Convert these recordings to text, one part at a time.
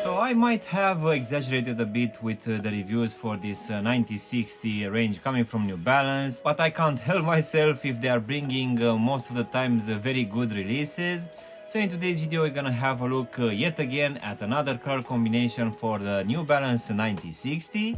So I might have exaggerated a bit with the reviews for this 9060 range coming from New Balance, but I can't help myself if they are bringing most of the times very good releases. So in today's video we're gonna have a look yet again at another color combination for the New Balance 9060.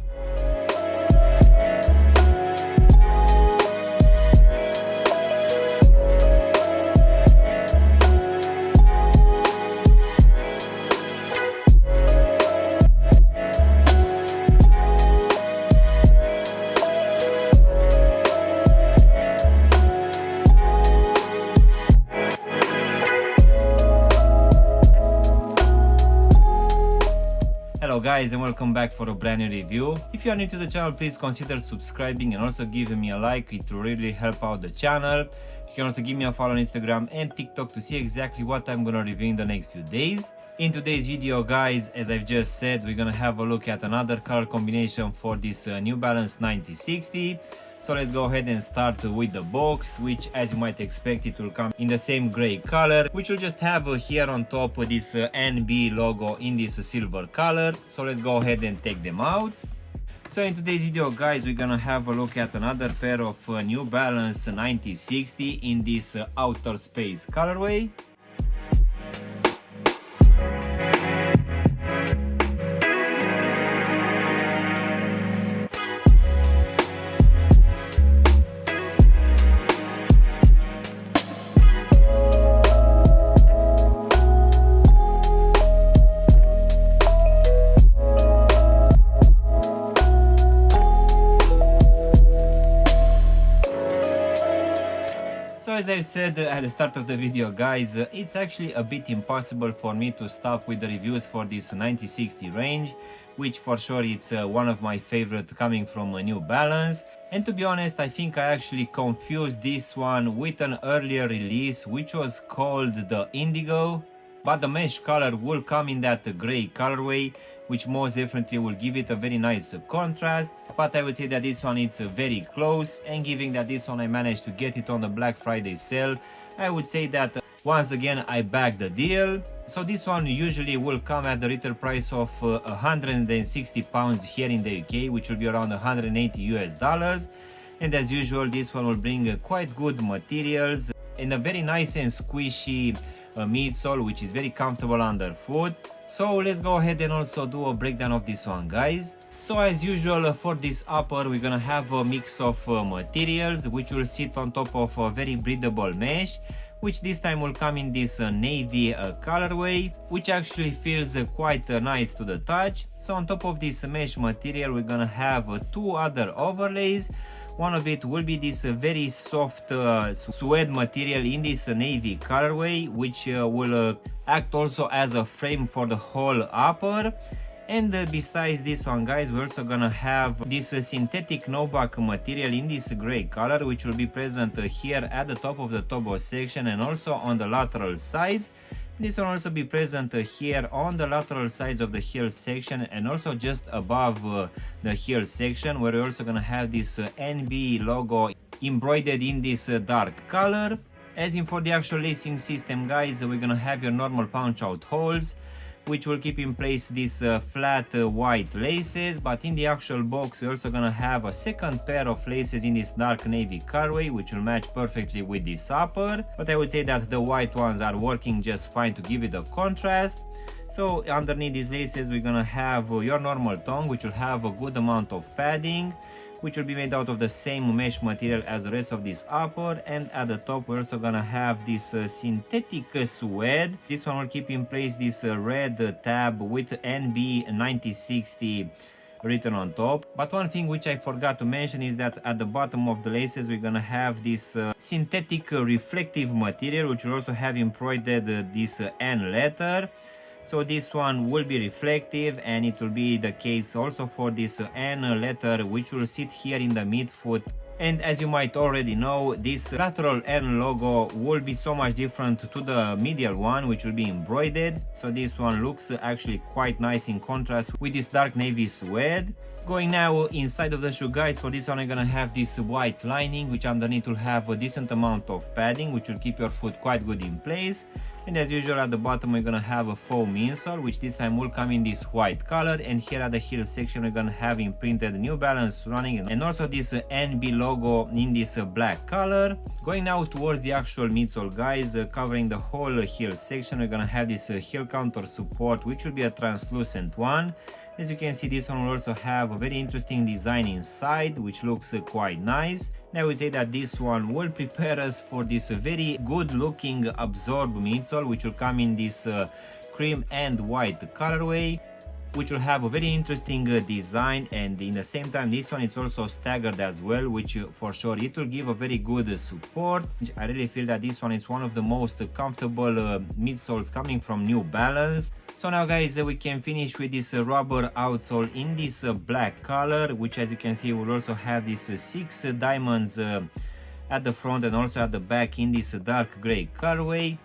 Hello guys and welcome back for a brand new review. If you are new to the channel, please consider subscribing and also giving me a like. It will really help out the channel. You can also give me a follow on Instagram and TikTok to see exactly what I'm gonna review in the next few days. In today's video guys, as I've just said, we're gonna have a look at another color combination for this New Balance 9060. So let's go ahead and start with the box, which as you might expect it will come in the same gray color, which will just have here on top this NB logo in this silver color. So let's go ahead and take them out. So in today's video guys, we're gonna have a look at another pair of New Balance 9060 in this outer space colorway. As I said at the start of the video guys, it's actually a bit impossible for me to stop with the reviews for this 9060 range, which for sure it's one of my favorite coming from a New Balance. And to be honest, I think I actually confused this one with an earlier release which was called the Indigo, but the mesh color will come in that gray colorway, which most definitely will give it a very nice contrast. But I would say that this one is very close, and given that this one I managed to get it on the Black Friday sale, I would say that once again I bagged the deal. So this one usually will come at the retail price of £160 here in the UK, which will be around 180 US dollars. And as usual, this one will bring quite good materials and a very nice and squishy midsole, which is very comfortable underfoot. So let's go ahead and also do a breakdown of this one guys. So as usual, for this upper we're gonna have a mix of materials which will sit on top of a very breathable mesh, which this time will come in this navy colorway, which actually feels quite nice to the touch. So on top of this mesh material we're gonna have two other overlays. One of it will be this very soft suede material in this navy colorway, which will act also as a frame for the whole upper. And besides this one guys, we're also gonna have this synthetic nubuck material in this gray color, which will be present here at the top of the tobo section and also on the lateral sides. This will also be present here on the lateral sides of the heel section and also just above the heel section, where we're also gonna have this NB logo embroidered in this dark color. As in for the actual lacing system guys, we're gonna have your normal punch out holes, which will keep in place these flat white laces, but in the actual box we're also gonna have a second pair of laces in this dark navy colorway, which will match perfectly with this upper. But I would say that the white ones are working just fine to give it a contrast. So underneath these laces we're gonna have your normal tongue, which will have a good amount of padding, which will be made out of the same mesh material as the rest of this upper. And at the top we're also gonna have this synthetic suede. This one will keep in place this red tab with NB 9060 written on top. But one thing which I forgot to mention is that at the bottom of the laces we're gonna have this synthetic reflective material, which will also have embroidered this N letter. So this one will be reflective, and it will be the case also for this N letter, which will sit here in the midfoot. And as you might already know, this lateral N logo will be so much different to the medial one, which will be embroidered. So this one looks actually quite nice in contrast with this dark navy suede. Going now inside of the shoe guys, for this one I'm gonna have this white lining, which underneath will have a decent amount of padding, which will keep your foot quite good in place. And as usual at the bottom we're gonna have a foam insole, which this time will come in this white color, and here at the heel section we're gonna have imprinted New Balance running and also this NB logo in this black color. Going now towards the actual midsole, guys, covering the whole heel section, we're gonna have this heel counter support, which will be a translucent one. As you can see, this one will also have a very interesting design inside, which looks quite nice. And I would say that this one will prepare us for this very good looking absorb midsole, which will come in this cream and white colorway, which will have a very interesting design, and in the same time this one is also staggered as well, which for sure it will give a very good support. I really feel that this one is one of the most comfortable midsoles coming from New Balance. So now guys, we can finish with this rubber outsole in this black color, which as you can see will also have these 6 diamonds at the front and also at the back in this dark gray colorway.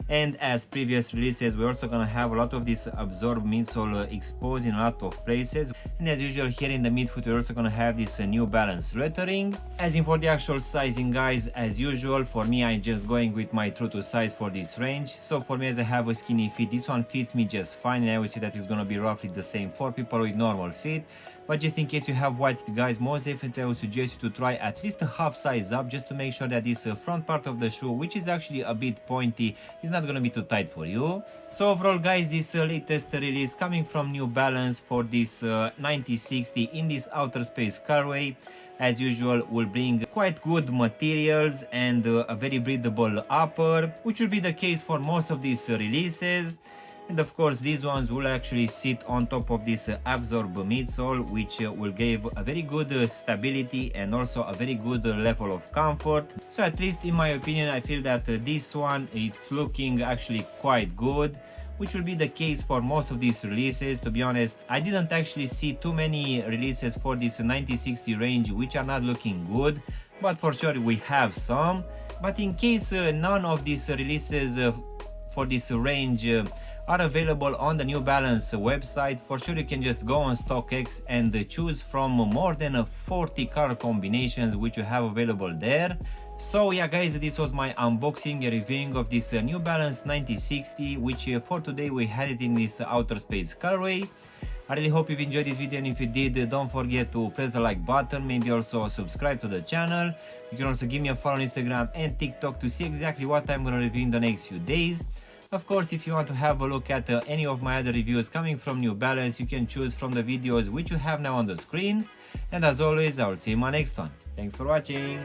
And as previous releases, we're also gonna have a lot of this absorb midsole exposed in a lot of places. And as usual, here in the midfoot we're also gonna have this New Balance lettering. As in for the actual sizing, guys, as usual for me I'm just going with my true to size for this range. So for me, as I have a skinny feet, this one fits me just fine, and I would say that it's gonna be roughly the same for people with normal feet. But just in case you have wide feet, guys, most definitely I would suggest you to try at least a half size up, just to make sure that this front part of the shoe, which is actually a bit pointy, is not gonna be too tight for you. So overall, guys, this latest release coming from New Balance for this 9060 in this outer space colorway, as usual will bring quite good materials and a very breathable upper, which will be the case for most of these releases. And of course these ones will actually sit on top of this absorb midsole, which will give a very good stability and also a very good level of comfort. So at least in my opinion, I feel that this one it's looking actually quite good, which will be the case for most of these releases. To be honest, I didn't actually see too many releases for this 9060 range which are not looking good, but for sure we have some. But in case none of these releases for this range are available on the New Balance website, for sure you can just go on StockX and choose from more than 40 color combinations which you have available there. So yeah guys, this was my unboxing and reviewing of this New Balance 9060, which for today we had it in this outer space colorway. I really hope you've enjoyed this video, and if you did, don't forget to press the like button, maybe also subscribe to the channel. You can also give me a follow on Instagram and TikTok to see exactly what I'm gonna review in the next few days. Of course, if you want to have a look at any of my other reviews coming from New Balance, you can choose from the videos which you have now on the screen. And as always, I will see you in my next one. Thanks for watching.